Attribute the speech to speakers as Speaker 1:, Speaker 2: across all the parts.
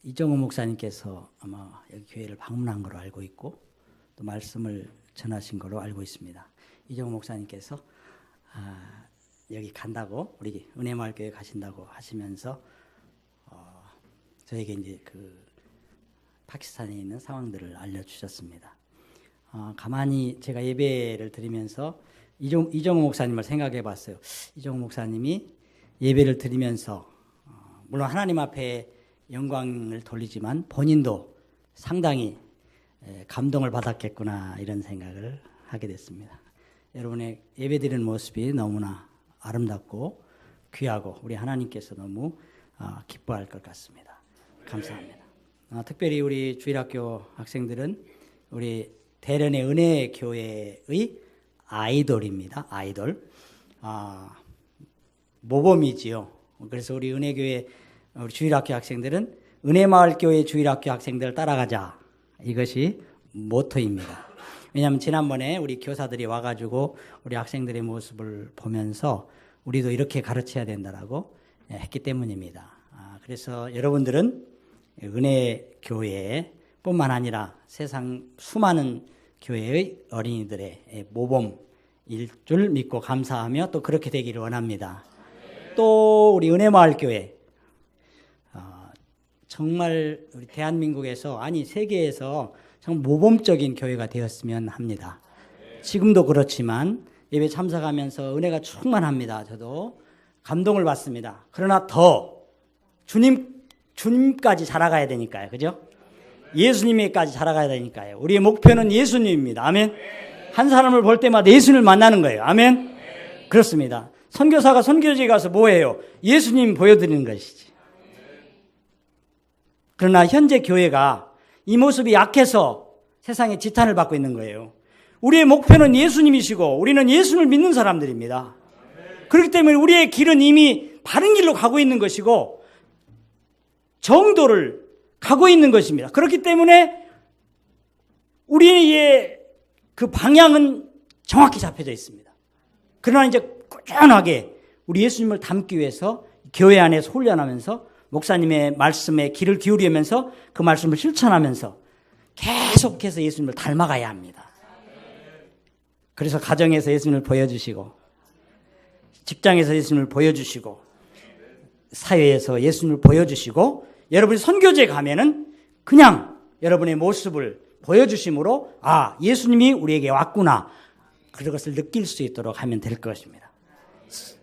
Speaker 1: 이정호 목사님께서 아마 여기 교회를 방문한 걸로 알고 있고 또 말씀을 전하신 걸로 알고 있습니다. 이정호 목사님께서 여기 간다고, 우리 은혜마을 교회 가신다고 하시면서 저에게 이제 그 파키스탄에 있는 상황들을 알려주셨습니다. 가만히 제가 예배를 드리면서 이정호 목사님을 생각해 봤어요. 이정호 목사님이 예배를 드리면서 물론 하나님 앞에 영광을 돌리지만 본인도 상당히 감동을 받았겠구나 이런 생각을 하게 됐습니다. 여러분의 예배드리는 모습이 너무나 아름답고 귀하고 우리 하나님께서 너무 기뻐할 것 같습니다. 감사합니다. 특별히 우리 주일학교 학생들은 우리 대련의 은혜교회의 아이돌입니다. 아이돌. 모범이지요. 그래서 우리 은혜교회 우리 주일학교 학생들은 은혜마을교회 주일학교 학생들을 따라가자. 이것이 모토입니다. 왜냐하면 지난번에 우리 교사들이 와가지고 우리 학생들의 모습을 보면서 우리도 이렇게 가르쳐야 된다라고 했기 때문입니다. 그래서 여러분들은 은혜교회 뿐만 아니라 세상 수많은 교회의 어린이들의 모범일 줄 믿고 감사하며 또 그렇게 되기를 원합니다. 또 우리 은혜마을교회 정말 우리 대한민국에서 아니 세계에서 정말 모범적인 교회가 되었으면 합니다. 지금도 그렇지만 예배 참석하면서 은혜가 충만합니다. 저도 감동을 받습니다. 그러나 더 주님까지 자라가야 되니까요. 그죠? 예수님에까지 자라가야 되니까요. 우리의 목표는 예수님입니다. 아멘. 한 사람을 볼 때마다 예수님을 만나는 거예요. 아멘. 그렇습니다. 선교사가 선교지에 가서 뭐해요? 예수님 보여드리는 것이지. 그러나 현재 교회가 이 모습이 약해서 세상에 지탄을 받고 있는 거예요. 우리의 목표는 예수님이시고 우리는 예수를 믿는 사람들입니다. 그렇기 때문에 우리의 길은 이미 바른 길로 가고 있는 것이고 정도를 가고 있는 것입니다. 그렇기 때문에 우리의 그 방향은 정확히 잡혀져 있습니다. 그러나 이제 꾸준하게 우리 예수님을 닮기 위해서 교회 안에서 훈련하면서 목사님의 말씀에 귀를 기울이면서 그 말씀을 실천하면서 계속해서 예수님을 닮아가야 합니다. 그래서 가정에서 예수님을 보여주시고 직장에서 예수님을 보여주시고 사회에서 예수님을 보여주시고 여러분이 선교지에 가면은 그냥 여러분의 모습을 보여주심으로 예수님이 우리에게 왔구나 그것을 느낄 수 있도록 하면 될 것입니다.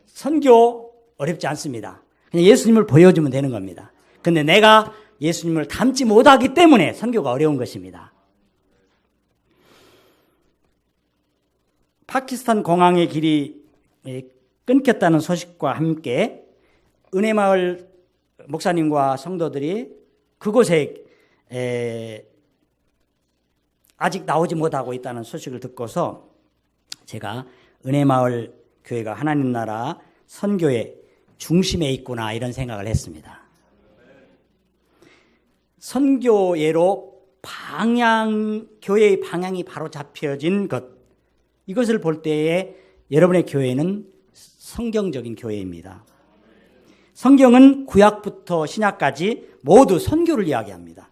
Speaker 1: 선교 어렵지 않습니다. 그냥 예수님을 보여주면 되는 겁니다. 근데 내가 예수님을 닮지 못하기 때문에 선교가 어려운 것입니다. 파키스탄 공항의 길이 끊겼다는 소식과 함께 은혜마을 목사님과 성도들이 그곳에 아직 나오지 못하고 있다는 소식을 듣고서 제가 은혜마을 교회가 하나님 나라 선교의 중심에 있구나 이런 생각을 했습니다. 선교예로 교회의 방향이 바로 잡혀진 것, 이것을 볼 때에 여러분의 교회는 성경적인 교회입니다. 성경은 구약부터 신약까지 모두 선교를 이야기합니다.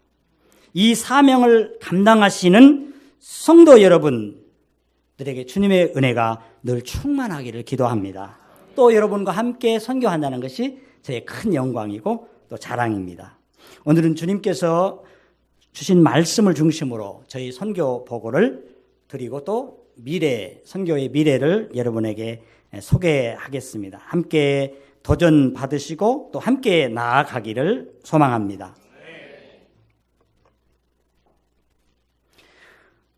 Speaker 1: 이 사명을 감당하시는 성도 여러분들에게 주님의 은혜가 늘 충만하기를 기도합니다. 또 여러분과 함께 선교한다는 것이 저의 큰 영광이고 또 자랑입니다. 오늘은 주님께서 주신 말씀을 중심으로 저희 선교 보고를 드리고 또 선교의 미래를 여러분에게 소개하겠습니다. 함께 도전 받으시고 또 함께 나아가기를 소망합니다.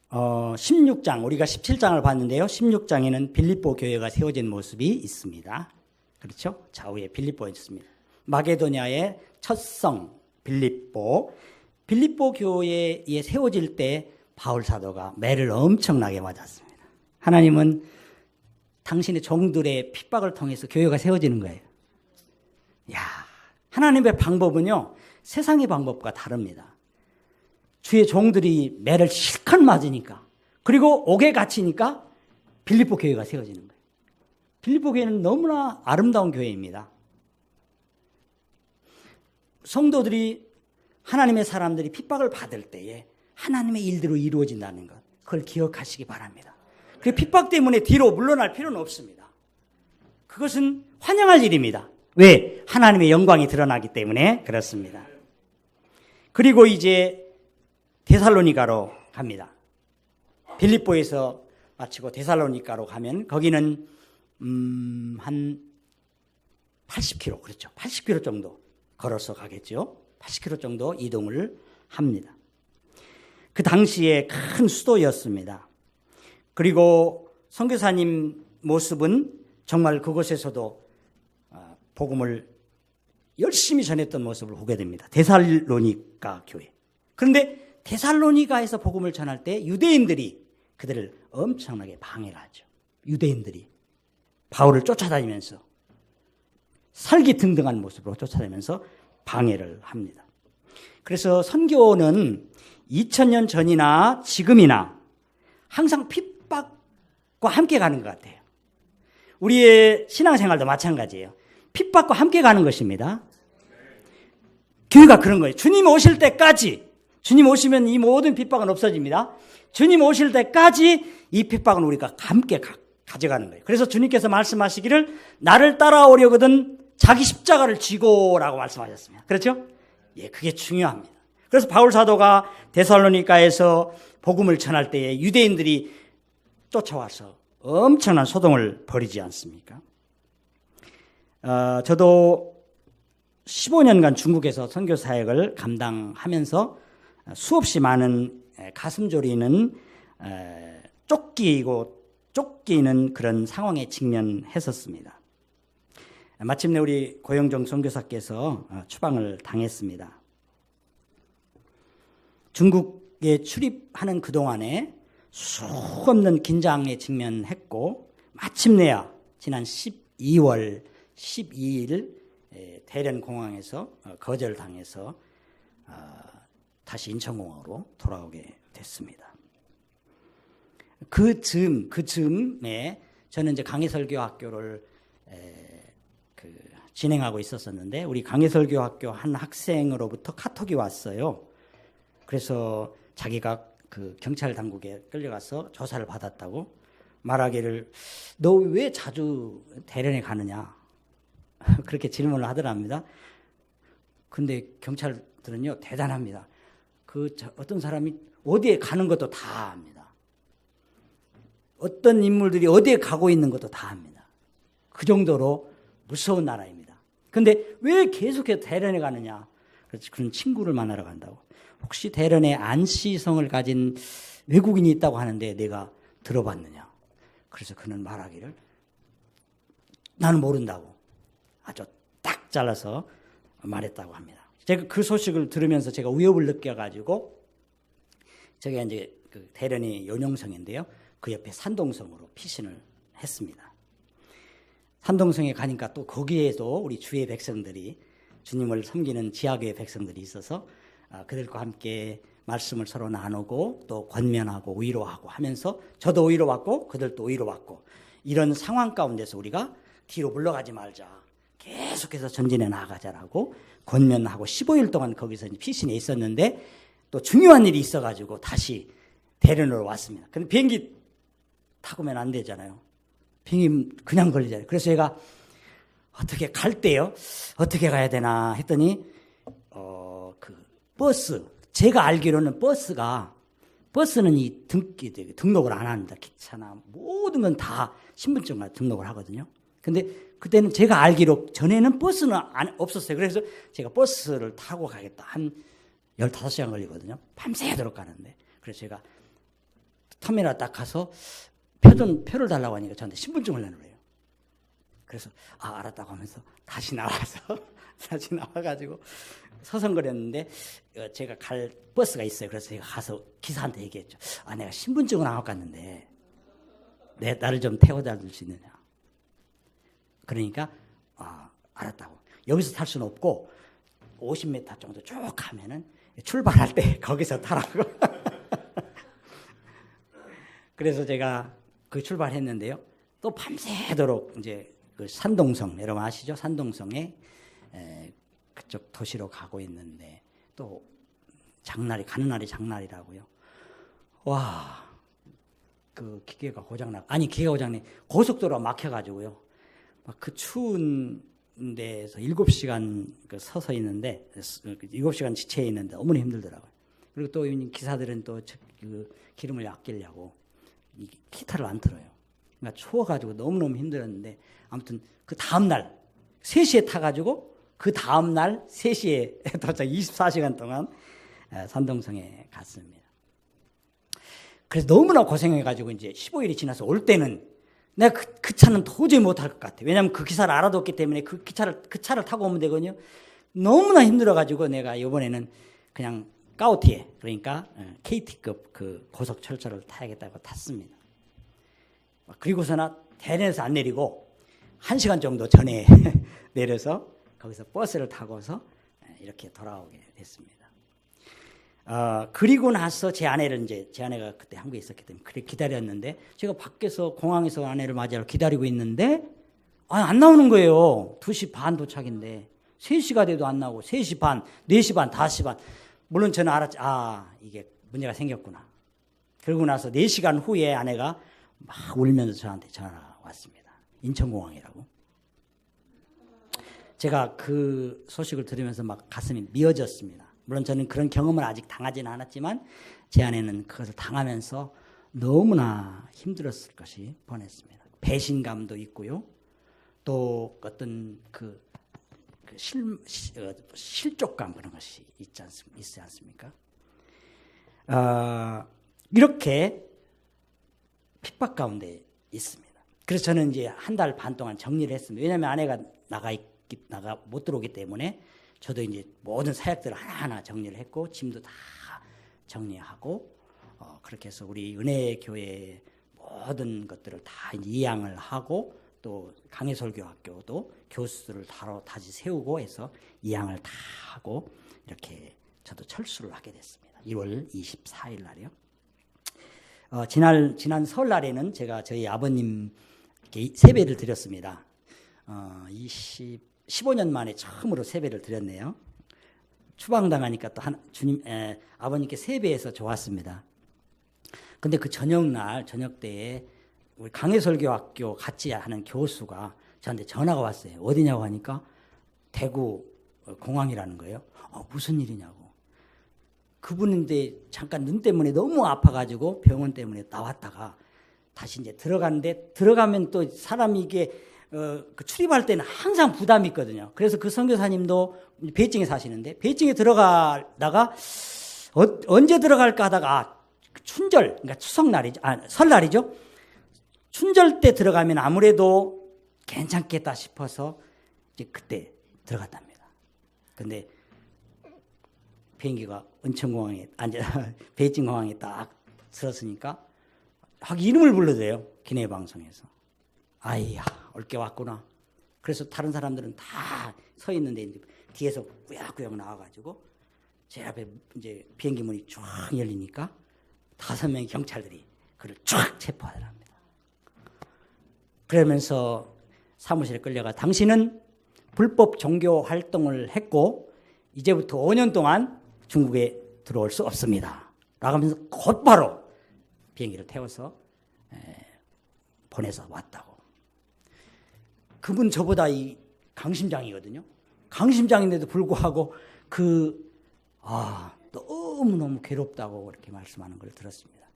Speaker 1: 16장, 우리가 17장을 봤는데요. 16장에는 빌립보 교회가 세워진 모습이 있습니다. 그렇죠? 좌우에 빌립보가 있습니다. 마게도냐의 첫 성 빌립보 교회에 세워질 때 바울 사도가 매를 엄청나게 맞았습니다. 하나님은 당신의 종들의 핍박을 통해서 교회가 세워지는 거예요. 하나님의 방법은요, 세상의 방법과 다릅니다. 주의 종들이 매를 실컷 맞으니까 그리고 옥에 갇히니까 빌립보 교회가 세워지는 거예요. 빌립보 교회는 너무나 아름다운 교회입니다. 성도들이 하나님의 사람들이 핍박을 받을 때에 하나님의 일대로 이루어진다는 것, 그걸 기억하시기 바랍니다. 그 핍박 때문에 뒤로 물러날 필요는 없습니다. 그것은 환영할 일입니다. 왜? 하나님의 영광이 드러나기 때문에 그렇습니다. 그리고 이제 데살로니가로 갑니다. 빌립보에서 마치고 데살로니가로 가면 거기는 한 80km, 그렇죠. 80km 정도 걸어서 가겠죠. 80km 정도 이동을 합니다. 그 당시에 큰 수도였습니다. 그리고 선교사님 모습은 정말 그곳에서도 복음을 열심히 전했던 모습을 보게 됩니다. 데살로니가 교회. 그런데 데살로니가에서 복음을 전할 때 유대인들이 그들을 엄청나게 방해를 하죠. 유대인들이 바울을 쫓아다니면서 살기등등한 모습으로 쫓아다니면서 방해를 합니다. 그래서 선교는 2000년 전이나 지금이나 항상 핍박과 함께 가는 것 같아요. 우리의 신앙생활도 마찬가지예요. 핍박과 함께 가는 것입니다. 교회가 그런 거예요. 주님 오실 때까지, 주님 오시면 이 모든 핍박은 없어집니다. 주님 오실 때까지 이 핍박은 우리가 함께 가져가는 거예요. 그래서 주님께서 말씀하시기를 나를 따라오려거든 자기 십자가를 지고라고 말씀하셨습니다. 그렇죠? 예, 그게 중요합니다. 그래서 바울 사도가 데살로니가에서 복음을 전할 때에 유대인들이 쫓아와서 엄청난 소동을 벌이지 않습니까? 저도 15년간 중국에서 선교 사역을 감당하면서 수없이 많은 가슴 졸이는 쫓기는 그런 상황에 직면했었습니다. 마침내 우리 고영정 선교사께서 추방을 당했습니다. 중국에 출입하는 그동안에 수없는 긴장에 직면했고 마침내야 지난 12월 12일 대련공항에서 거절당해서 다시 인천공항으로 돌아오게 됐습니다. 그 즈음에 저는 이제 강해설교학교를 진행하고 있었었는데 우리 강해설교학교 한 학생으로부터 카톡이 왔어요. 그래서 자기가 그 경찰 당국에 끌려가서 조사를 받았다고 말하기를 너 왜 자주 대련에 가느냐 그렇게 질문을 하더랍니다. 근데 경찰들은요 대단합니다. 어떤 사람이 어디에 가는 것도 다 압니다. 어떤 인물들이 어디에 가고 있는 것도 다 압니다. 그 정도로 무서운 나라입니다. 근데 왜 계속해서 대련에 가느냐? 그래서 그런 친구를 만나러 간다고. 혹시 대련에 안시성을 가진 외국인이 있다고 하는데 내가 들어봤느냐? 그래서 그는 말하기를 나는 모른다고 아주 딱 잘라서 말했다고 합니다. 제가 그 소식을 들으면서 제가 위협을 느껴가지고 제가 이제 그 대련이 연용성인데요. 그 옆에 산동성으로 피신을 했습니다. 산동성에 가니까 또 거기에도 우리 주의 백성들이 주님을 섬기는 지하교회 백성들이 있어서 그들과 함께 말씀을 서로 나누고 또 권면하고 위로하고 하면서 저도 위로받고 그들도 위로받고 이런 상황 가운데서 우리가 뒤로 물러가지 말자. 계속해서 전진해 나가자라고 권면하고 15일 동안 거기서 피신해 있었는데 또 중요한 일이 있어가지고 다시 대련으로 왔습니다. 근데 비행기 타고면 안 되잖아요. 비행기 그냥 걸리잖아요. 그래서 제가 어떻게 갈 때요? 어떻게 가야 되나 했더니 그 버스 제가 알기로는 버스는 이 등록을 안 합니다. 기차나 모든 건 다 신분증과 등록을 하거든요. 근데 그때는 제가 알기로 전에는 버스는 없었어요. 그래서 제가 버스를 타고 가겠다. 한 15시간 걸리거든요. 밤새도록 가는데. 그래서 제가 터미널 딱 가서 표를 달라고 하니까 저한테 신분증을 내놓으래요. 그래서 알았다고 하면서 다시 나와가지고 서성거렸는데 제가 갈 버스가 있어요. 그래서 제가 가서 기사한테 얘기했죠. 내가 신분증을 안 갖고 갔는데 나를 좀 태워다 줄 수 있느냐. 그러니까 알았다고. 여기서 탈 수는 없고 50m 정도 쭉 가면은 출발할 때 거기서 타라고. 그래서 제가 그 출발했는데요. 또 밤새도록 이제 그 산동성 여러분 아시죠? 산동성에 그쪽 도시로 가고 있는데 또 장날이 가는 날이 장날이라고요. 와, 그 기계가 고장내 고속도로가 막혀가지고요. 막 그 추운 데에서 7시간 서서 있는데 7시간 지체해 있는데 너무 힘들더라고요. 그리고 또 기사들은 또 그 기름을 아끼려고 이 기타를 안 틀어요. 그러니까 추워가지고 너무너무 힘들었는데 아무튼 그 다음날 3시에 타가지고 그 다음날 3시에 도착 24시간 동안 산동성에 갔습니다. 그래서 너무나 고생해가지고 이제 15일이 지나서 올 때는 내가 그 차는 도저히 못할 것 같아. 왜냐하면 그 기사를 알아뒀기 때문에 그 차를 타고 오면 되거든요. 너무나 힘들어가지고 내가 이번에는 그냥 까우티에, 그러니까 KT급 그 고속철도를 타야겠다고 탔습니다. 그리고서나 대련에서 안 내리고 1시간 정도 전에 내려서 거기서 버스를 타고서 이렇게 돌아오게 됐습니다. 그리고 나서 제 아내가 그때 한국에 있었기 때문에 그래 기다렸는데, 제가 밖에서 공항에서 아내를 맞이하러 기다리고 있는데 안 나오는 거예요. 2시 반 도착인데 3시가 돼도 안 나오고 3시 반, 4시 반, 5시 반. 물론 저는 알았지. 이게 문제가 생겼구나. 그러고 나서 4시간 후에 아내가 막 울면서 저한테 전화가 왔습니다. 인천공항이라고. 제가 그 소식을 들으면서 막 가슴이 미어졌습니다. 물론 저는 그런 경험을 아직 당하지는 않았지만 제 아내는 그것을 당하면서 너무나 힘들었을 것이 뻔했습니다. 배신감도 있고요. 또 어떤 실족감 그런 것이 있지 않습니까? 이렇게 핍박 가운데 있습니다. 그래서 저는 이제 1달 반 동안 정리를 했습니다. 왜냐하면 아내가 나가 못 들어오기 때문에 저도 이제 모든 사역들을 하나하나 정리를 했고 짐도 다 정리하고 그렇게 해서 우리 은혜교회의 모든 것들을 다 이양을 하고 또 강해설교학교도 교수들을 다시 세우고 해서 이양을 다 하고 이렇게 저도 철수를 하게 됐습니다. 1월 24일 날이요. 지난 설날에는 제가 저희 아버님께 세배를 드렸습니다. 15년 만에 처음으로 세배를 드렸네요. 추방당하니까 또 아버님께 세배해서 좋았습니다. 근데 그 저녁 때에 우리 강해설교학교 같이 하는 교수가 저한테 전화가 왔어요. 어디냐고 하니까 대구 공항이라는 거예요. 무슨 일이냐고. 그분인데 잠깐 눈 때문에 너무 아파가지고 병원 때문에 나왔다가 다시 이제 들어가면 또 사람이 이게 그 출입할 때는 항상 부담이 있거든요. 그래서 그 선교사님도 베이징에 사시는데 베이징에 들어가다가 언제 들어갈까 하다가 춘절, 그러니까 추석날이죠. 설날이죠. 춘절 때 들어가면 아무래도 괜찮겠다 싶어서 이제 그때 들어갔답니다. 근데 비행기가 은천공항에 베이징 공항에 딱 들었으니까 이름을 불러대요. 기내 방송에서. 아이야, 올게 왔구나. 그래서 다른 사람들은 다 서 있는데 뒤에서 꾸역꾸역 나와가지고 제 앞에 이제 비행기 문이 쫙 열리니까 5명의 경찰들이 그를 쫙 체포하더랍니다. 그러면서 사무실에 끌려가 당신은 불법 종교 활동을 했고 이제부터 5년 동안 중국에 들어올 수 없습니다. 라고 하면서 곧바로 비행기를 태워서 보내서 왔다고. 그분 저보다 이 강심장이거든요. 강심장인데도 불구하고 너무너무 괴롭다고 그렇게 말씀하는 걸 들었습니다.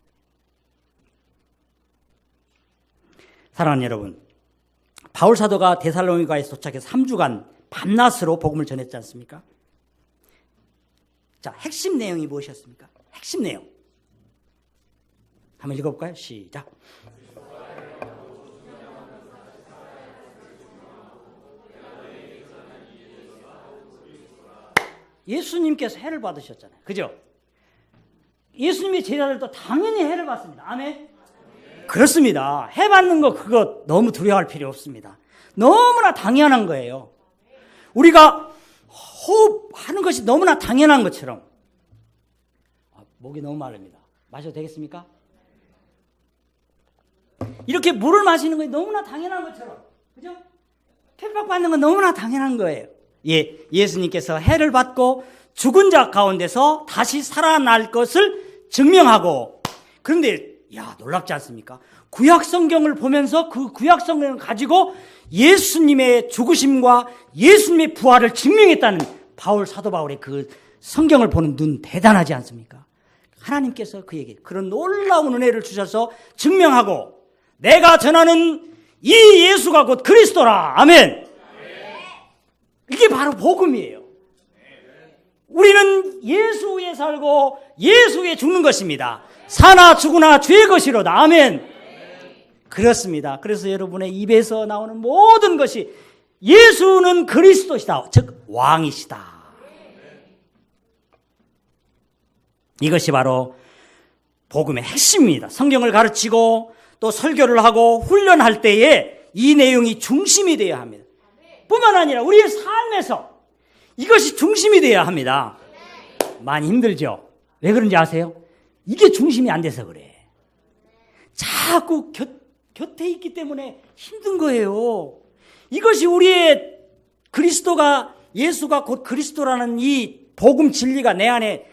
Speaker 1: 사랑하는 여러분, 바울 사도가 데살로니가에 도착해서 3주간 밤낮으로 복음을 전했지 않습니까? 자, 핵심 내용이 무엇이었습니까? 핵심 내용. 한번 읽어볼까요? 시작. 예수님께서 해를 받으셨잖아요. 그죠? 예수님의 제자들도 당연히 해를 받습니다. 아멘? 그렇습니다. 해 받는 거 그거 너무 두려워할 필요 없습니다. 너무나 당연한 거예요. 우리가 호흡하는 것이 너무나 당연한 것처럼. 목이 너무 마릅니다. 마셔도 되겠습니까? 이렇게 물을 마시는 것이 너무나 당연한 것처럼. 그죠? 핍박 받는 건 너무나 당연한 거예요. 예수님께서 해를 받고 죽은 자 가운데서 다시 살아날 것을 증명하고, 그런데 놀랍지 않습니까? 구약 성경을 보면서 그 구약 성경을 가지고 예수님의 죽으심과 예수님의 부활을 증명했다는 사도 바울의 그 성경을 보는 눈 대단하지 않습니까? 하나님께서 그에게 그런 놀라운 은혜를 주셔서 증명하고, 내가 전하는 이 예수가 곧 그리스도라. 아멘. 이게 바로 복음이에요. 우리는 예수 위에 살고 예수 위에 죽는 것입니다. 사나 죽으나 주의 것이로다. 아멘. 그렇습니다. 그래서 여러분의 입에서 나오는 모든 것이 예수는 그리스도시다, 즉 왕이시다. 이것이 바로 복음의 핵심입니다. 성경을 가르치고 또 설교를 하고 훈련할 때에 이 내용이 중심이 되어야 합니다. 뿐만 아니라 우리의 삶에서 이것이 중심이 되어야 합니다. 많이 힘들죠? 왜 그런지 아세요? 이게 중심이 안 돼서 그래. 자꾸 곁에 있기 때문에 힘든 거예요. 이것이 우리의 예수가 곧 그리스도라는 이 복음 진리가 내 안에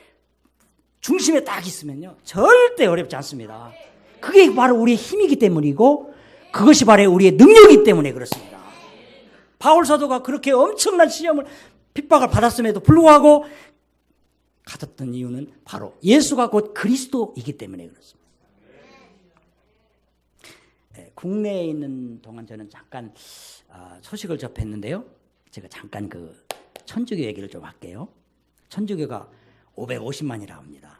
Speaker 1: 중심에 딱 있으면요, 절대 어렵지 않습니다. 그게 바로 우리의 힘이기 때문이고, 그것이 바로 우리의 능력이기 때문에 그렇습니다. 바울 사도가 그렇게 엄청난 시험을, 핍박을 받았음에도 불구하고 가졌던 이유는 바로 예수가 곧 그리스도이기 때문에 그렇습니다. 국내에 있는 동안 저는 잠깐 소식을 접했는데요. 제가 잠깐 그 천주교 얘기를 좀 할게요. 천주교가 550만이라고 합니다.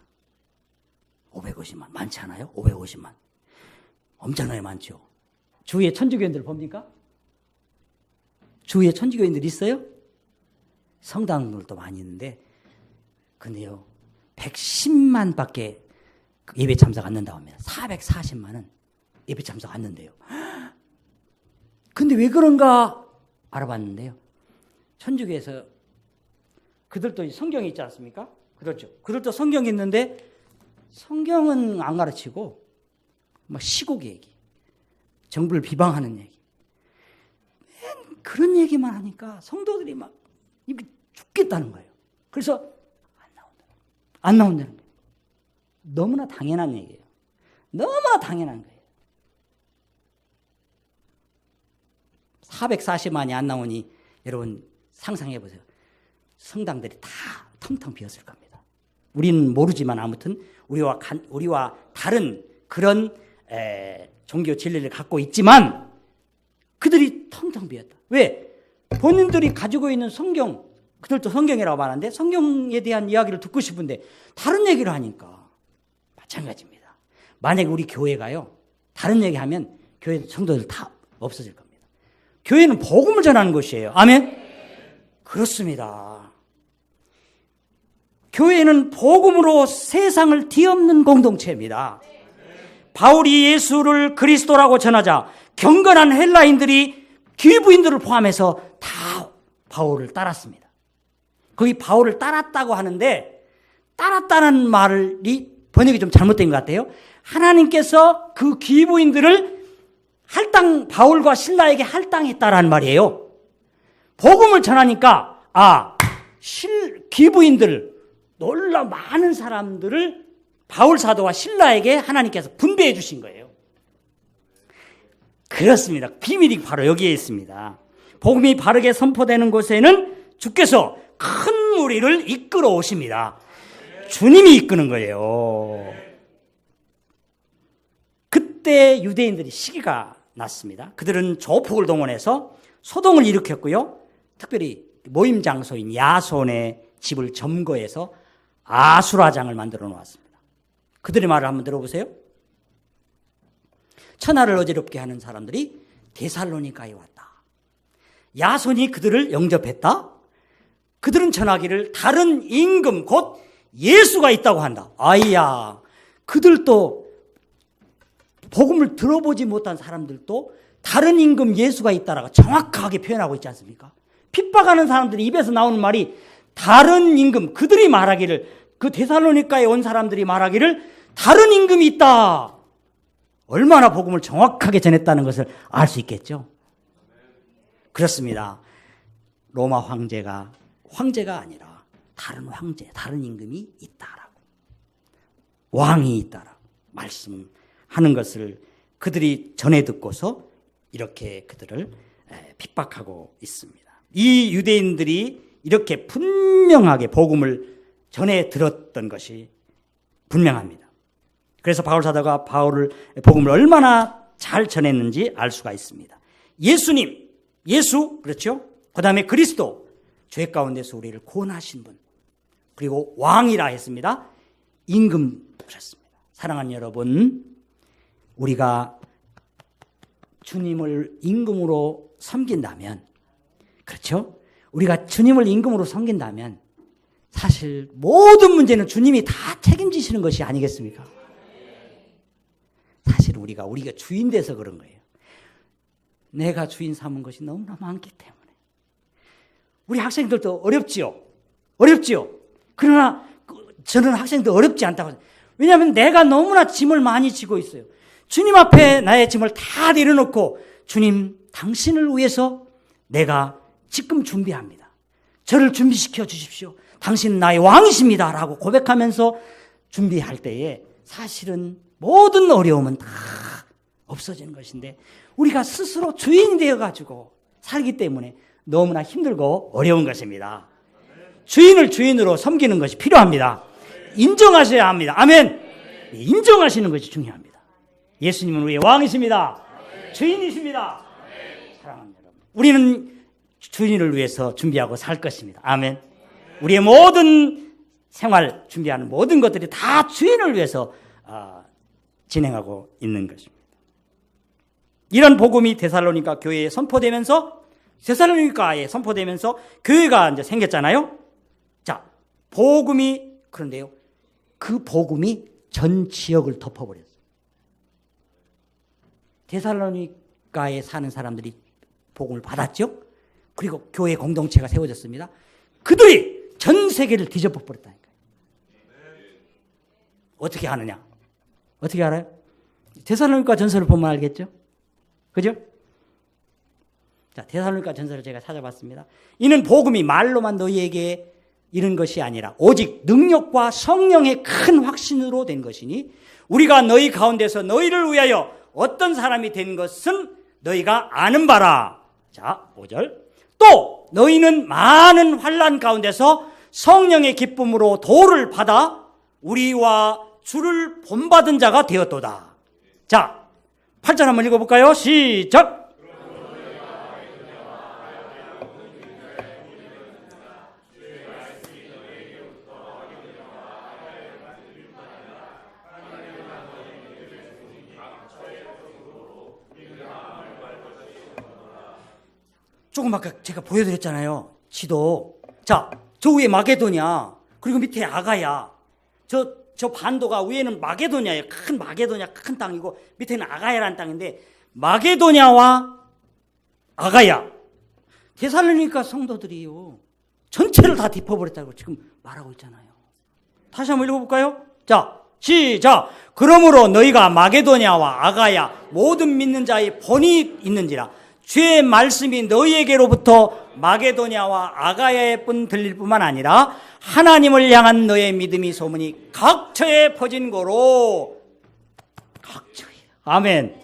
Speaker 1: 550만 많지 않아요? 550만 엄청나게 많죠. 주위에 천주교인들 봅니까? 주위에 천주교인들 있어요? 성당들도 많이 있는데, 근데요 110만 밖에 예배 참석 안 한다고 합니다. 440만은 예배 참석 안 한대요. 근데 왜 그런가 알아봤는데요, 천주교에서 그들도 성경이 있지 않습니까? 그렇죠. 그들도 성경이 있는데 성경은 안 가르치고 막 시국 얘기, 정부를 비방하는 얘기, 그런 얘기만 하니까 성도들이 막 죽겠다는 거예요. 그래서 안 나온다는 거예요. 너무나 당연한 얘기예요. 너무나 당연한 거예요. 440만이 안 나오니 여러분 상상해 보세요. 성당들이 다 텅텅 비었을 겁니다. 우리는 모르지만 아무튼 우리와 다른 그런 종교 진리를 갖고 있지만 그들이 텅텅 비었다. 왜? 본인들이 가지고 있는 성경, 그들도 성경이라고 말하는데 성경에 대한 이야기를 듣고 싶은데 다른 얘기를 하니까 마찬가지입니다. 만약에 우리 교회가요, 다른 얘기하면 교회 성도들 다 없어질 겁니다. 교회는 복음을 전하는 것이에요. 아멘? 그렇습니다. 교회는 복음으로 세상을 뒤엎는 공동체입니다. 바울이 예수를 그리스도라고 전하자 경건한 헬라인들이 귀부인들을 포함해서 다 바울을 따랐습니다. 거기 바울을 따랐다고 하는데, 따랐다는 말이 번역이 좀 잘못된 것 같아요. 하나님께서 그 귀부인들을 바울과 신라에게 할당했다라는 말이에요. 복음을 전하니까 귀부인들, 놀라 많은 사람들을 바울 사도와 신라에게 하나님께서 분배해 주신 거예요. 그렇습니다. 비밀이 바로 여기에 있습니다. 복음이 바르게 선포되는 곳에는 주께서 큰 무리를 이끌어 오십니다. 주님이 이끄는 거예요. 그때 유대인들이 시기가 났습니다. 그들은 조폭을 동원해서 소동을 일으켰고요. 특별히 모임 장소인 야손의 집을 점거해서 아수라장을 만들어 놓았습니다. 그들의 말을 한번 들어보세요. 천하를 어지럽게 하는 사람들이 데살로니가에 왔다. 야손이 그들을 영접했다. 그들은 전하기를 다른 임금 곧 예수가 있다고 한다. 아이야, 그들도 복음을 들어보지 못한 사람들도 다른 임금 예수가 있다라고 정확하게 표현하고 있지 않습니까? 핍박하는 사람들이 입에서 나오는 말이 다른 임금, 그들이 말하기를, 그 데살로니가에 온 사람들이 말하기를 다른 임금이 있다. 얼마나 복음을 정확하게 전했다는 것을 알 수 있겠죠. 그렇습니다. 로마 황제가 아니라 다른 황제, 다른 임금이 있다라고, 왕이 있다라고 말씀하는 것을 그들이 전해 듣고서 이렇게 그들을 핍박하고 있습니다. 이 유대인들이 이렇게 분명하게 복음을 전해 들었던 것이 분명합니다. 그래서 바울 사도가 복음을 얼마나 잘 전했는지 알 수가 있습니다. 예수님, 예수, 그렇죠? 그 다음에 그리스도, 죄 가운데서 우리를 구원하신 분, 그리고 왕이라 했습니다. 임금 그랬습니다. 사랑하는 여러분, 우리가 주님을 임금으로 섬긴다면, 그렇죠? 우리가 주님을 임금으로 섬긴다면 사실 모든 문제는 주님이 다 책임지시는 것이 아니겠습니까? 사실 우리가 주인 돼서 그런 거예요. 내가 주인 삼은 것이 너무나 많기 때문에. 우리 학생들도 어렵지요. 그러나 저는 학생들 어렵지 않다고 생각해요. 왜냐하면 내가 너무나 짐을 많이 지고 있어요. 주님 앞에 나의 짐을 다 내려놓고, 주님, 당신을 위해서 내가 지금 준비합니다. 저를 준비시켜 주십시오. 당신은 나의 왕이십니다. 라고 고백하면서 준비할 때에 사실은 모든 어려움은 다 없어지는 것인데, 우리가 스스로 주인이 되어가지고 살기 때문에 너무나 힘들고 어려운 것입니다. 주인을 주인으로 섬기는 것이 필요합니다. 인정하셔야 합니다. 아멘. 인정하시는 것이 중요합니다. 예수님은 우리의 왕이십니다. 주인이십니다. 사랑하는 여러분, 우리는 주인을 위해서 준비하고 살 것입니다. 아멘. 우리의 모든 생활 준비하는 모든 것들이 다 주인을 위해서 진행하고 있는 것입니다. 이런 복음이 데살로니가 교회에 선포되면서 교회가 이제 생겼잖아요. 자, 그런데요, 그 복음이 전 지역을 덮어버렸어요. 데살로니가에 사는 사람들이 복음을 받았죠. 그리고 교회 공동체가 세워졌습니다. 그들이 전 세계를 뒤집어 버렸다니까요. 어떻게 하느냐? 어떻게 알아요? 데살로니가 전서를 보면 알겠죠? 그죠? 자, 데살로니가 전서를 제가 찾아봤습니다. 이는 복음이 말로만 너희에게 이른 것이 아니라 오직 능력과 성령의 큰 확신으로 된 것이니, 우리가 너희 가운데서 너희를 위하여 어떤 사람이 된 것은 너희가 아는 바라. 자, 5절. 또 너희는 많은 환난 가운데서 성령의 기쁨으로 도를 받아 우리와 주를 본받은 자가 되었도다. 자, 8절 한번 읽어볼까요? 시작. 조금 아까 제가 보여드렸잖아요. 지도. 자, 저 위에 마게도냐, 그리고 밑에 아가야. 저 반도가 위에는 마게도냐예요. 큰 땅이고, 밑에는 아가야라는 땅인데, 마게도냐와 아가야, 데살로니가 성도들이요, 전체를 다 덮어버렸다고 지금 말하고 있잖아요. 다시 한번 읽어볼까요? 자, 시작. 그러므로 너희가 마게도냐와 아가야 모든 믿는 자의 본이 있는지라 주의 말씀이 너희에게로부터 마게도냐와 아가야에 뿐 들릴 뿐만 아니라 하나님을 향한 너의 믿음이 소문이 각처에 퍼진 거로. 각처에. 아멘.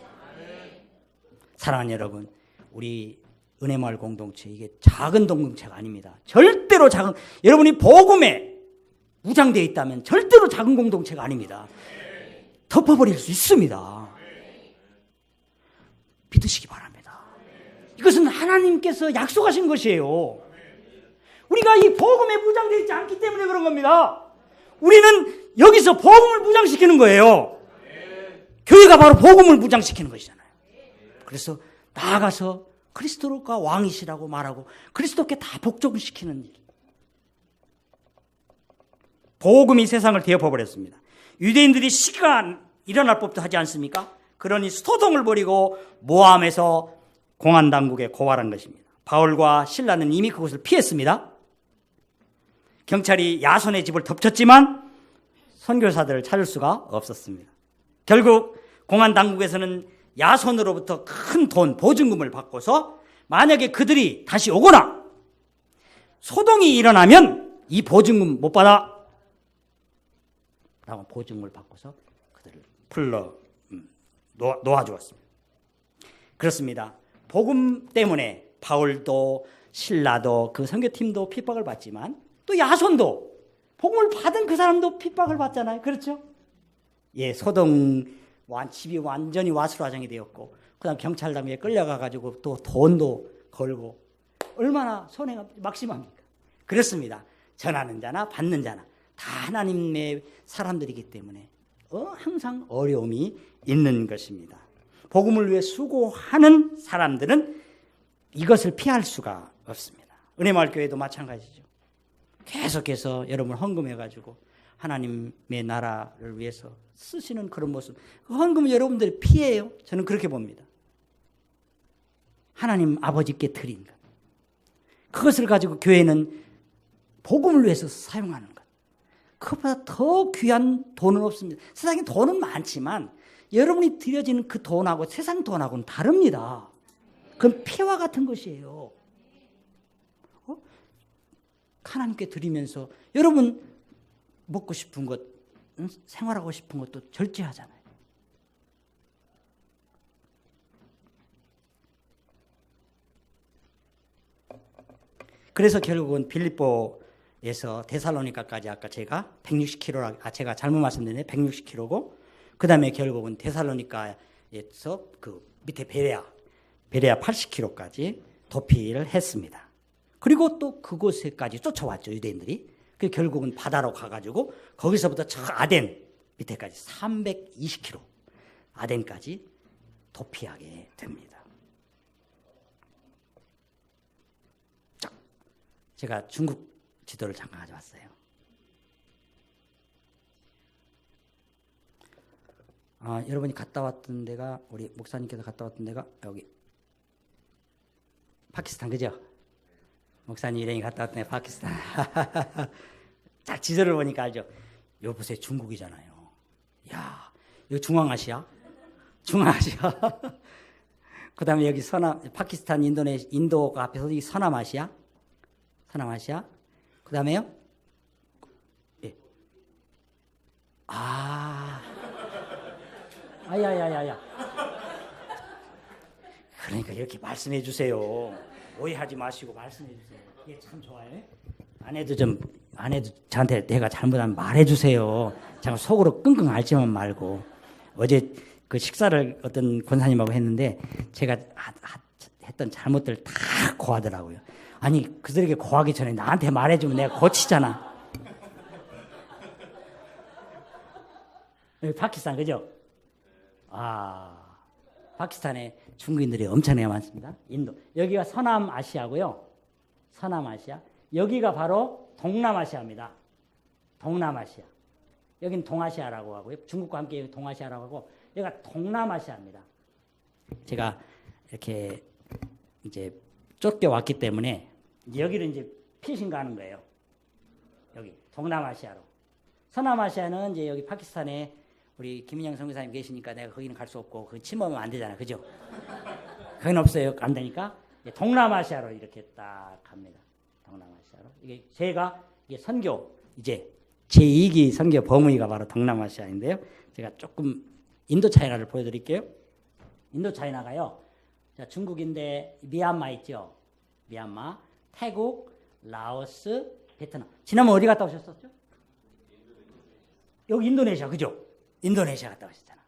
Speaker 1: 사랑하는 여러분, 우리 은혜마을 공동체, 이게 작은 공동체가 아닙니다. 절대로 여러분이 복음에 무장되어 있다면 절대로 작은 공동체가 아닙니다. 덮어버릴 수 있습니다. 믿으시기 바랍니다. 이것은 하나님께서 약속하신 것이에요. 우리가 이 복음에 무장되어 있지 않기 때문에 그런 겁니다. 우리는 여기서 복음을 무장시키는 거예요. 교회가 바로 복음을 무장시키는 것이잖아요. 그래서 나아가서 그리스도가 왕이시라고 말하고 그리스도께 다 복종을 시키는 일. 복음이 세상을 뒤엎어버렸습니다. 유대인들이 시기가 일어날 법도 하지 않습니까? 그러니 소동을 벌이고 모함에서 공안당국에 고발한 것입니다. 바울과 신라는 이미 그곳을 피했습니다. 경찰이 야손의 집을 덮쳤지만 선교사들을 찾을 수가 없었습니다. 결국 공안당국에서는 야손으로부터 큰 돈, 보증금을 받고서 만약에 그들이 다시 오거나 소동이 일어나면 이 보증금 못 받아. 라고 보증금을 받고서 그들을 불러 놓아주었습니다. 그렇습니다. 복음 때문에 바울도 신라도 그 선교팀도 핍박을 받지만 또 야손도 복음을 받은 그 사람도 핍박을 받잖아요. 그렇죠? 예, 소동 집이 완전히 와수라장이 되었고 그다음 경찰당에 끌려가가지고 또 돈도 걸고 얼마나 손해가 막심합니까? 그렇습니다. 전하는 자나 받는 자나 다 하나님의 사람들이기 때문에 항상 어려움이 있는 것입니다. 복음을 위해 수고하는 사람들은 이것을 피할 수가 없습니다. 은혜마을교회도 마찬가지죠. 계속해서 여러분 헌금해가지고 하나님의 나라를 위해서 쓰시는 그런 모습. 그 헌금을 여러분들이 피해요. 저는 그렇게 봅니다. 하나님 아버지께 드린 것. 그것을 가지고 교회는 복음을 위해서 사용하는 것. 그것보다 더 귀한 돈은 없습니다. 세상에 돈은 많지만 여러분이 드려지는 그 돈하고 세상 돈하고는 다릅니다. 그건 피와 같은 것이에요. 하나님께 드리면서 여러분 먹고 싶은 것, 생활하고 싶은 것도 절제하잖아요. 그래서 결국은 빌립보에서 데살로니가까지 아까 제가 160km, 제가 잘못 말씀드렸네. 160km고 그 다음에 결국은 데살로니가에서 그 밑에 베레아 80km까지 도피를 했습니다. 그리고 또 그곳에까지 쫓아왔죠, 유대인들이. 그 결국은 바다로 가가지고 거기서부터 저 아덴 밑에까지 320km 아덴까지 도피하게 됩니다. 자, 제가 중국 지도를 잠깐 가져왔어요. 여러분이 갔다 왔던 데가, 우리 목사님께서 갔다 왔던 데가 여기 파키스탄, 그죠? 목사님 일행이 갔다 왔던 데 파키스탄. 딱 지도를 보니까 알죠? 요 보세요, 중국이잖아요. 야, 이거 중앙아시아? 중앙아시아. 그 다음에 여기 파키스탄, 인도가 앞에서 이 서남아시아? 서남아시아. 그 다음에요? 예. 아야야야야. 그러니까 이렇게 말씀해 주세요. 오해하지 마시고 말씀해 주세요. 이게 참 좋아요. 아내도 저한테 내가 잘못하면 말해 주세요. 제가 속으로 끙끙 앓지만 말고. 어제 그 식사를 어떤 권사님하고 했는데 제가 했던 잘못들 다 고하더라고요. 아니 그들에게 고하기 전에 나한테 말해주면 내가 고치잖아. 여기 파키스탄, 그죠? 파키스탄에 중국인들이 엄청나게 많습니다. 인도. 여기가 서남아시아고요. 서남아시아. 여기가 바로 동남아시아입니다. 동남아시아. 여긴 동아시아라고 하고요. 중국과 함께 동아시아라고 하고, 여기가 동남아시아입니다. 제가 이렇게 이제 쫓겨왔기 때문에 여기를 이제 피신 가는 거예요. 여기 동남아시아로. 서남아시아는 이제 여기 파키스탄에 우리 김인영 선교사님 계시니까 내가 거기는 갈 수 없고 그 침범하면 안 되잖아, 그죠? 거긴 없어요, 안 되니까 동남아시아로 이렇게 딱 갑니다. 동남아시아로. 이게 선교 이제 제2기 선교 범위가 바로 동남아시아인데요. 제가 조금 인도 차이나를 보여드릴게요. 인도 차이나가요. 자, 중국인데 미얀마 있죠? 미얀마, 태국, 라오스, 베트남. 지난번 어디 갔다 오셨었죠? 여기 인도네시아, 그죠? 인도네시아 갔다 오셨잖아.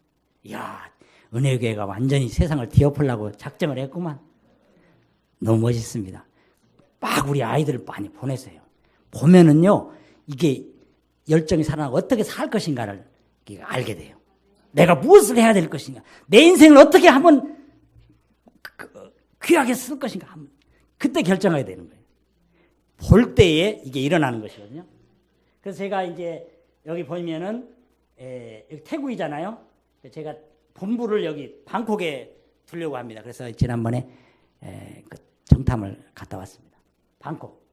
Speaker 1: 이야, 은혜교회가 완전히 세상을 뒤엎으려고 작정을 했구만. 너무 멋있습니다. 막 우리 아이들을 많이 보내세요. 보면은요, 이게 열정이 살아나고 어떻게 살 것인가를 알게 돼요. 내가 무엇을 해야 될 것인가, 내 인생을 어떻게 한번 귀하게 쓸 것인가, 한번 그때 결정하게 되는 거예요. 볼 때에 이게 일어나는 것이거든요. 그래서 제가 이제 여기 보면은 여기 태국이잖아요. 제가 본부를 여기 방콕에 두려고 합니다. 그래서 지난번에 그 정탐을 갔다 왔습니다. 방콕.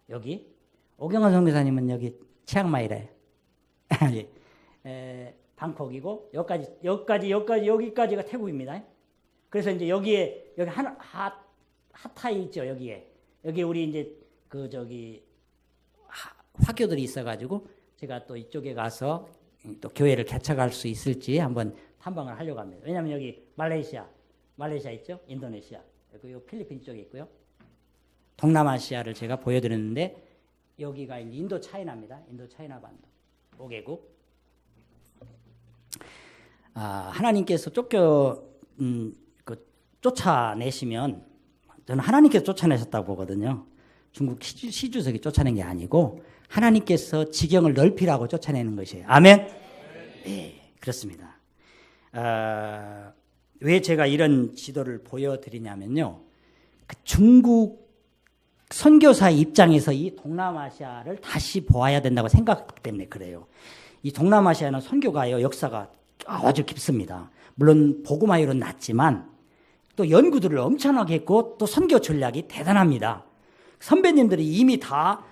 Speaker 1: 여기 오경환 선교사님은 여기 치앙마이래요. 방콕이고 여기까지가 태국입니다. 그래서 이제 여기 핫타이 있죠. 여기 우리 이제 화교들이 있어가지고 제가 또 이쪽에 가서 또 교회를 개척할 수 있을지 한번 탐방을 하려고 합니다. 왜냐하면 여기 말레이시아 있죠? 인도네시아, 그리고 필리핀 쪽에 있고요. 동남아시아를 제가 보여드렸는데 여기가 인도 차이나입니다. 인도 차이나 반도 5개국. 하나님께서 쫓아내시면 저는 하나님께서 쫓아내셨다고 보거든요. 중국 시주석이 쫓아낸 게 아니고 하나님께서 지경을 넓히라고 쫓아내는 것이에요. 아멘? 네, 그렇습니다. 왜 제가 이런 지도를 보여드리냐면요. 그 중국 선교사의 입장에서 이 동남아시아를 다시 보아야 된다고 생각하기 때문에 그래요. 이 동남아시아는 선교가요, 역사가 아주 깊습니다. 물론 복음화율은 낮지만 또 연구들을 엄청나게 했고 또 선교 전략이 대단합니다. 선배님들이 이미 다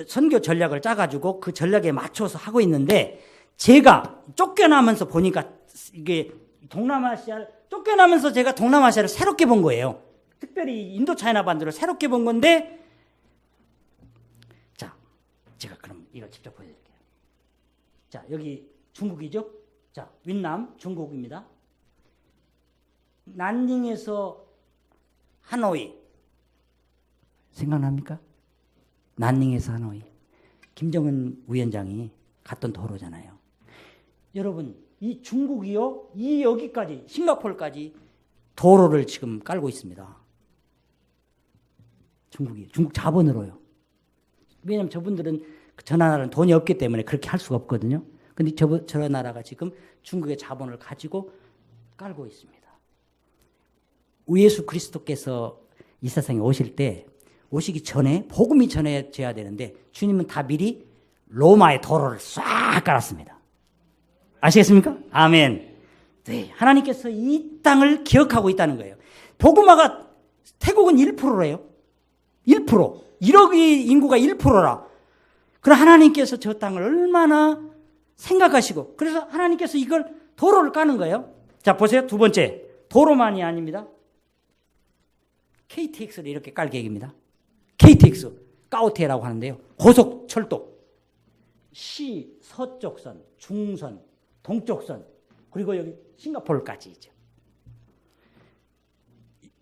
Speaker 1: 선교 전략을 짜가지고 그 전략에 맞춰서 하고 있는데 제가 쫓겨나면서 보니까 이게 동남아시아를 쫓겨나면서 제가 동남아시아를 새롭게 본 거예요. 특별히 인도 차이나 반도를 새롭게 본 건데 자, 제가 그럼 이걸 직접 보여드릴게요. 자, 여기 중국이죠? 자, 윈남 중국입니다. 난닝에서 하노이 생각납니까? 난닝에서 하노이. 김정은 위원장이 갔던 도로잖아요. 여러분, 이 중국이요, 이 여기까지 싱가포르까지 도로를 지금 깔고 있습니다. 중국 자본으로요. 왜냐하면 저분들은 저 나라는 돈이 없기 때문에 그렇게 할 수가 없거든요. 근데 저 나라가 지금 중국의 자본을 가지고 깔고 있습니다. 예수 그리스도께서 이 세상에 오실 때 오시기 전에 복음이 전해져야 되는데 주님은 다 미리 로마의 도로를 싹 깔았습니다. 아시겠습니까? 아멘. 네, 하나님께서 이 땅을 기억하고 있다는 거예요. 복음화가 태국은 1%래요. 1%. 1억의 인구가 1%라. 그럼 하나님께서 저 땅을 얼마나 생각하시고 그래서 하나님께서 이걸 도로를 까는 거예요. 자, 보세요. 두 번째. 도로만이 아닙니다. KTX를 이렇게 깔 계획입니다. KTX, 까오테라고 하는데요. 고속철도. 서쪽선, 중선, 동쪽선, 그리고 여기 싱가포르까지 있죠.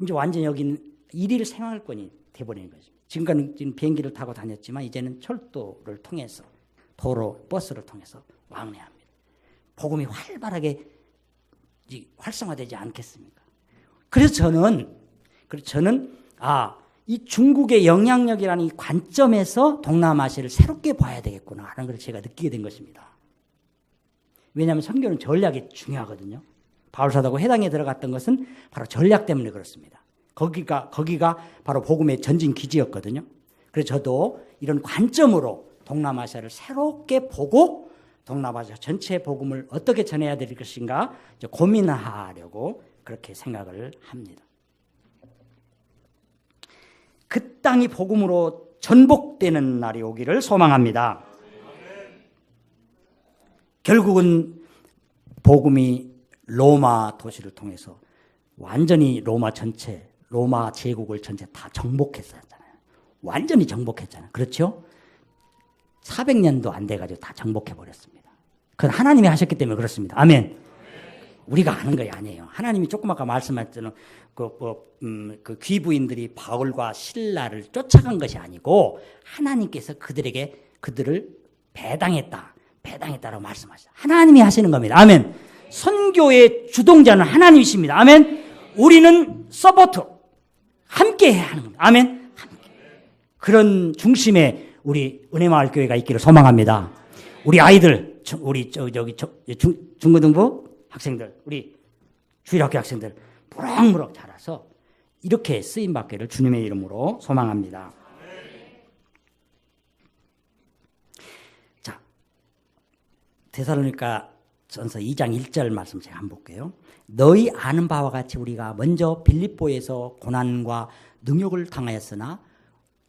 Speaker 1: 이제 완전히 여기는 일일 생활권이 돼버리는 거죠. 지금까지는 비행기를 타고 다녔지만 이제는 철도를 통해서 도로, 버스를 통해서 왕래합니다. 복음이 활발하게 활성화되지 않겠습니까? 그래서 저는 이 중국의 영향력이라는 이 관점에서 동남아시아를 새롭게 봐야 되겠구나 하는 걸 제가 느끼게 된 것입니다. 왜냐하면 선교는 전략이 중요하거든요. 바울사도가 회당에 들어갔던 것은 바로 전략 때문에 그렇습니다. 거기가 바로 복음의 전진 기지였거든요. 그래서 저도 이런 관점으로 동남아시아를 새롭게 보고 동남아시아 전체 복음을 어떻게 전해야 될 것인가 고민하려고 그렇게 생각을 합니다. 그 땅이 복음으로 전복되는 날이 오기를 소망합니다. 결국은 복음이 로마 도시를 통해서 완전히 로마 제국을 전체 다 정복했었잖아요. 완전히 정복했잖아요. 그렇죠? 400년도 안 돼가지고 다 정복해버렸습니다. 그건 하나님이 하셨기 때문에 그렇습니다. 아멘. 우리가 아는 것이 아니에요. 하나님이 조금 아까 말씀하셨던 그 귀부인들이 바울과 실라를 쫓아간 것이 아니고 하나님께서 그들을 배당했다라고 말씀하셨어요. 하나님이 하시는 겁니다. 아멘. 선교의 주동자는 하나님이십니다. 아멘. 우리는 서포트 함께 해야 하는 겁니다. 아멘. 함께. 그런 중심에 우리 은혜마을교회가 있기를 소망합니다. 우리 아이들, 우리 중고등부 학생들, 우리 주일학교 학생들 무럭무럭 자라서 이렇게 쓰임받기를 주님의 이름으로 소망합니다. 자, 데살로니가 전서 2장 1절 말씀 제가 한번 볼게요. 너희 아는 바와 같이 우리가 먼저 빌립보에서 고난과 능욕을 당하였으나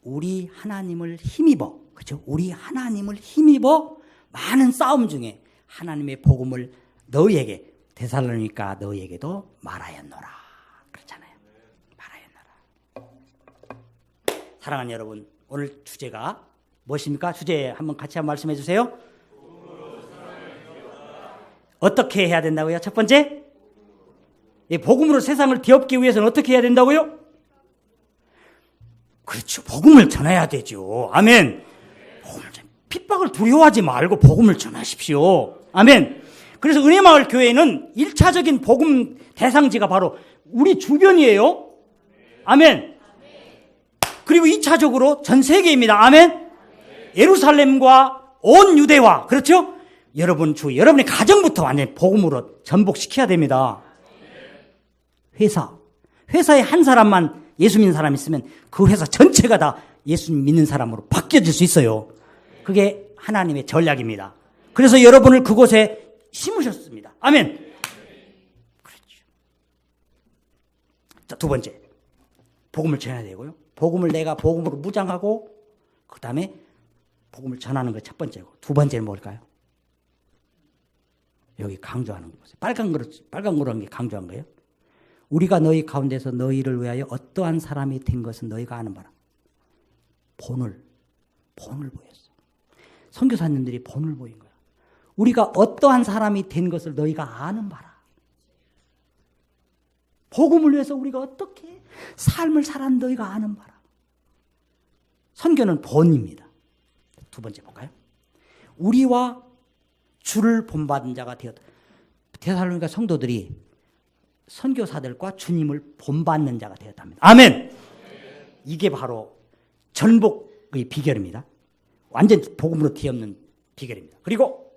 Speaker 1: 우리 하나님을 힘입어, 그렇죠? 우리 하나님을 힘입어 많은 싸움 중에 하나님의 복음을 너희에게 데살로니가 너희에게도 말하였노라. 그렇잖아요. 말하였노라. 사랑하는 여러분, 오늘 주제가 무엇입니까? 주제 한번 같이 한번 말씀해 주세요. 어떻게 해야 된다고요? 첫 번째, 이 복음으로 세상을 뒤엎기 위해서는 어떻게 해야 된다고요? 그렇죠. 복음을 전해야 되죠. 아멘. 핍박을 두려워하지 말고 복음을 전하십시오. 아멘. 그래서 은혜마을 교회는 1차적인 복음 대상지가 바로 우리 주변이에요. 아멘. 그리고 2차적으로 전 세계입니다. 아멘. 예루살렘과 온 유대와, 그렇죠? 여러분의 가정부터 완전히 복음으로 전복시켜야 됩니다. 회사에 한 사람만 예수 믿는 사람이 있으면 그 회사 전체가 다 예수 믿는 사람으로 바뀌어질 수 있어요. 그게 하나님의 전략입니다. 그래서 여러분을 그곳에 심으셨습니다. 아멘. 그렇죠. 자, 두 번째, 복음을 전해야 되고요. 복음을 내가 복음으로 무장하고 그 다음에 복음을 전하는 거 첫 번째고, 두 번째는 뭘까요? 여기 강조하는 거 보세요. 빨간 거란 게 강조한 거예요. 우리가 너희 가운데서 너희를 위하여 어떠한 사람이 된 것은 너희가 아는 바라. 본을 보였어. 선교사님들이 본을 보인 거야. 우리가 어떠한 사람이 된 것을 너희가 아는 바라. 복음을 위해서 우리가 어떻게 삶을 살았는 너희가 아는 바라. 선교는 본입니다. 두 번째 볼까요? 우리와 주를 본받은 자가 되었다. 데살로니가 성도들이 선교사들과 주님을 본받는 자가 되었답니다. 아멘. 이게 바로 전복의 비결입니다. 완전 복음으로 뒤엎는 비결입니다. 그리고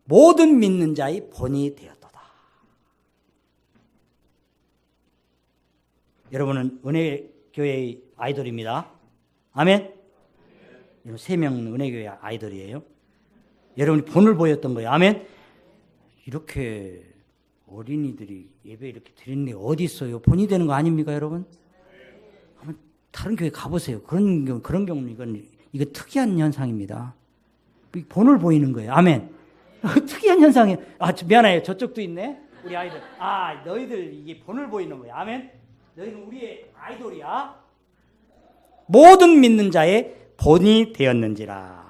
Speaker 1: 모든 믿는 자의 본이 되었도다. 여러분은 은혜교회의 아이돌입니다. 아멘. 여러분 3명은 은혜교회 아이돌이에요. 여러분이 본을 보였던 거예요. 아멘. 이렇게 어린이들이 예배 이렇게 드리는데 어디 있어요? 본이 되는 거 아닙니까, 여러분? 한번 다른 교회 가보세요. 그런 경우는 이거 특이한 현상입니다. 본을 보이는 거예요. 아멘. 특이한 현상이에요. 미안해요. 저쪽도 있네. 우리 아이들. 너희들 이게 본을 보이는 거야. 아멘. 너희는 우리의 아이돌이야. 모든 믿는 자의 본이 되었는지라.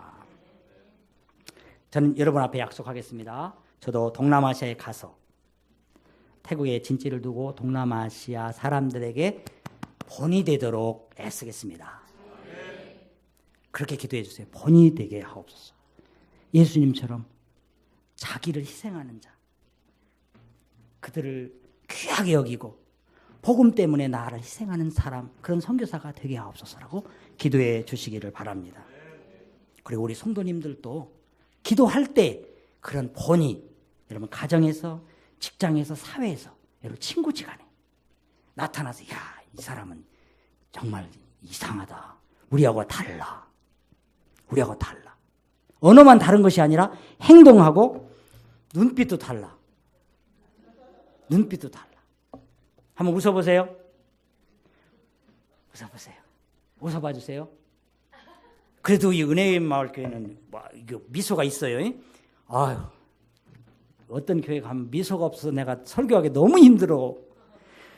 Speaker 1: 저는 여러분 앞에 약속하겠습니다. 저도 동남아시아에 가서 태국에 진지를 두고 동남아시아 사람들에게 본이 되도록 애쓰겠습니다. 그렇게 기도해 주세요. 본이 되게 하옵소서. 예수님처럼 자기를 희생하는 자, 그들을 귀하게 여기고 복음 때문에 나를 희생하는 사람, 그런 선교사가 되게 하옵소서라고 기도해 주시기를 바랍니다. 그리고 우리 성도님들도 기도할 때 그런 본이 여러분 가정에서, 직장에서, 사회에서, 여러분 친구지간에 나타나서 이 사람은 정말 이상하다. 우리하고 달라. 언어만 다른 것이 아니라 행동하고 눈빛도 달라. 한번 웃어보세요. 웃어봐 주세요. 그래도 이 은혜의 마을 교회는 미소가 있어요. 어떤 교회 가면 미소가 없어서 내가 설교하기 너무 힘들어.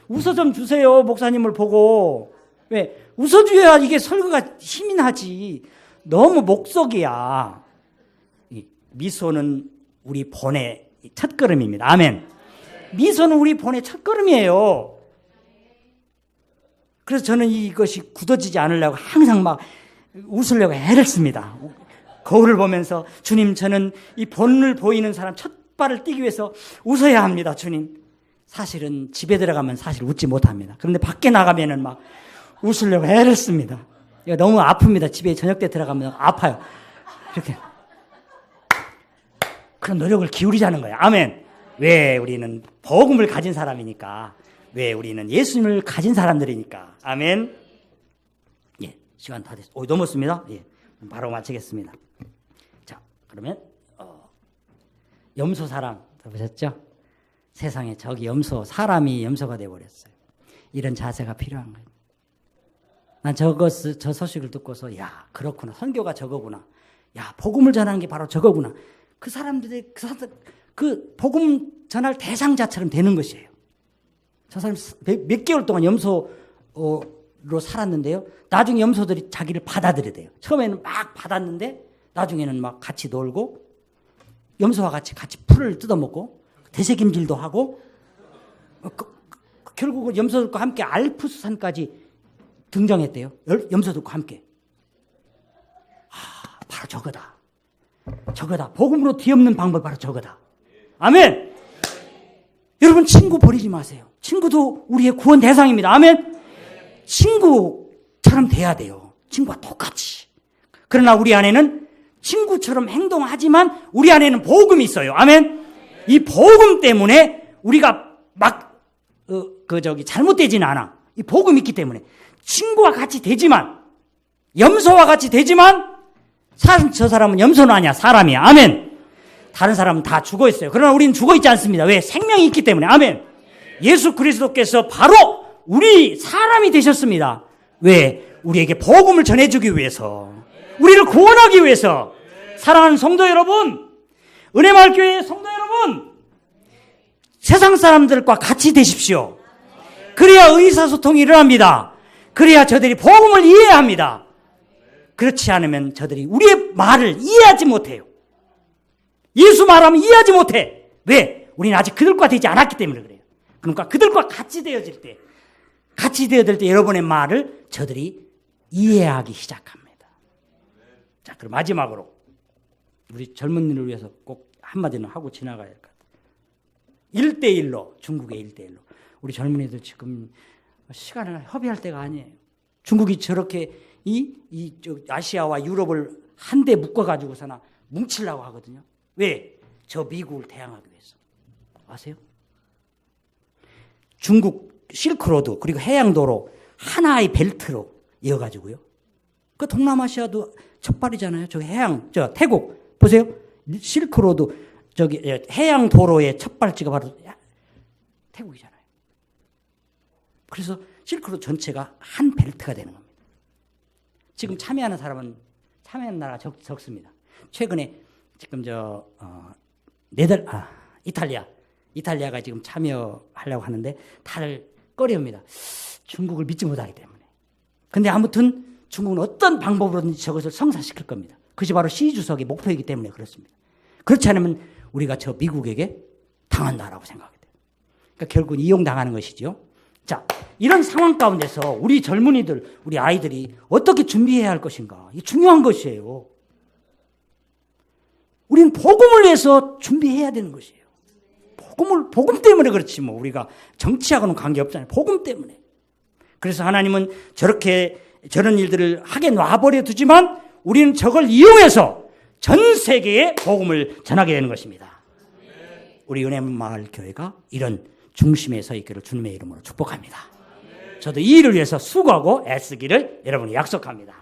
Speaker 1: 웃어 좀 주세요. 목사님을 보고. 왜? 웃어줘야 이게 설교가 힘이 나지. 너무 목석이야. 미소는 우리 본의 첫걸음입니다. 아멘. 미소는 우리 본의 첫걸음이에요. 그래서 저는 이것이 굳어지지 않으려고 항상 막 웃으려고 애를 씁니다. 거울을 보면서 주님, 저는 이 본을 보이는 사람 첫 발을 띄기 위해서 웃어야 합니다. 주님. 사실은 집에 들어가면 사실 웃지 못합니다. 그런데 밖에 나가면은 막 웃으려고 애를 씁니다. 이거 너무 아픕니다. 집에 저녁 때 들어가면 아파요. 이렇게 그런 노력을 기울이자는 거예요. 아멘. 왜? 우리는 복음을 가진 사람이니까. 왜? 우리는 예수님을 가진 사람들이니까. 아멘. 예, 시간 다 됐어요. 넘었습니다. 예, 바로 마치겠습니다. 자, 그러면 염소 사랑 들어보셨죠? 세상에 저기 사람이 염소가 되어버렸어요. 이런 자세가 필요한 거예요. 난 저 소식을 듣고서 그렇구나. 선교가 저거구나. 복음을 전하는 게 바로 저거구나. 그 사람들 그 복음 전할 대상자처럼 되는 것이에요. 저 사람 몇 개월 동안 염소 살았는데요. 나중에 염소들이 자기를 받아들여대요. 처음에는 막 받았는데 나중에는 막 같이 놀고 염소와 같이 풀을 뜯어먹고 되새김질도 하고 결국은 염소들과 함께 알프스 산까지 등장했대요. 염소들과 함께. 바로 저거다. 복음으로 뒤엎는 방법 바로 저거다. 아멘. 여러분 친구 버리지 마세요. 친구도 우리의 구원 대상입니다. 아멘. 친구처럼 돼야 돼요. 친구와 똑같이. 그러나 우리 안에는 친구처럼 행동하지만 우리 안에는 복음이 있어요. 아멘. 이 복음 때문에 우리가 막 잘못되지는 않아. 이 복음이 있기 때문에 친구와 같이 되지만 염소와 같이 되지만 저 사람은 염소는 아니야. 사람이야. 아멘. 다른 사람은 다 죽어 있어요. 그러나 우리는 죽어 있지 않습니다. 왜? 생명이 있기 때문에. 아멘. 예수 그리스도께서 바로 우리 사람이 되셨습니다. 왜? 우리에게 복음을 전해주기 위해서, 우리를 구원하기 위해서. 사랑하는 성도 여러분, 은혜마을교회의 성도 여러분, 세상 사람들과 같이 되십시오. 그래야 의사소통이 일어납니다. 그래야 저들이 복음을 이해합니다. 그렇지 않으면 저들이 우리의 말을 이해하지 못해요. 예수 말하면 이해하지 못해. 왜? 우리는 아직 그들과 되지 않았기 때문에 그래요. 그러니까 그들과 같이 되어질 때 여러분의 말을 저들이 이해하기 시작합니다. 자, 그럼 마지막으로 우리 젊은이를 위해서 꼭 한마디는 하고 지나가야 할 것 같아요. 1대1로, 중국의 1대1로. 우리 젊은이들 지금 시간을 허비할 때가 아니에요. 중국이 저렇게 아시아와 유럽을 한데 묶어가지고서나 뭉치려고 하거든요. 왜? 저 미국을 대항하기 위해서. 아세요? 중국 실크로드 그리고 해양도로 하나의 벨트로 이어가지고요. 그 동남아시아도 첫발이잖아요. 저 태국 보세요. 실크로드 해양도로의 첫 발지가 바로 태국이잖아요. 그래서 실크로드 전체가 한 벨트가 되는 겁니다. 지금 참여하는 나라가 적습니다. 최근에 지금 이탈리아가 지금 참여하려고 하는데 다들 꺼려합니다. 중국을 믿지 못하기 때문에. 근데 아무튼 중국은 어떤 방법으로든지 저것을 성사시킬 겁니다. 그것이 바로 시 주석의 목표이기 때문에 그렇습니다. 그렇지 않으면 우리가 저 미국에게 당한다라고 생각하게 돼요. 그러니까 결국은 이용당하는 것이죠. 자, 이런 상황 가운데서 우리 젊은이들, 우리 아이들이 어떻게 준비해야 할 것인가? 이게 중요한 것이에요. 우리는 복음을 위해서 준비해야 되는 것이에요. 복음 때문에 그렇지 뭐 우리가 정치하고는 관계없잖아요. 복음 때문에. 그래서 하나님은 저런 일들을 하게 놔버려 두지만 우리는 저걸 이용해서 전 세계에 복음을 전하게 되는 것입니다. 우리 은혜마을교회가 이런 중심에 서 있기를 주님의 이름으로 축복합니다. 저도 이 일을 위해서 수고하고 애쓰기를 여러분이 약속합니다.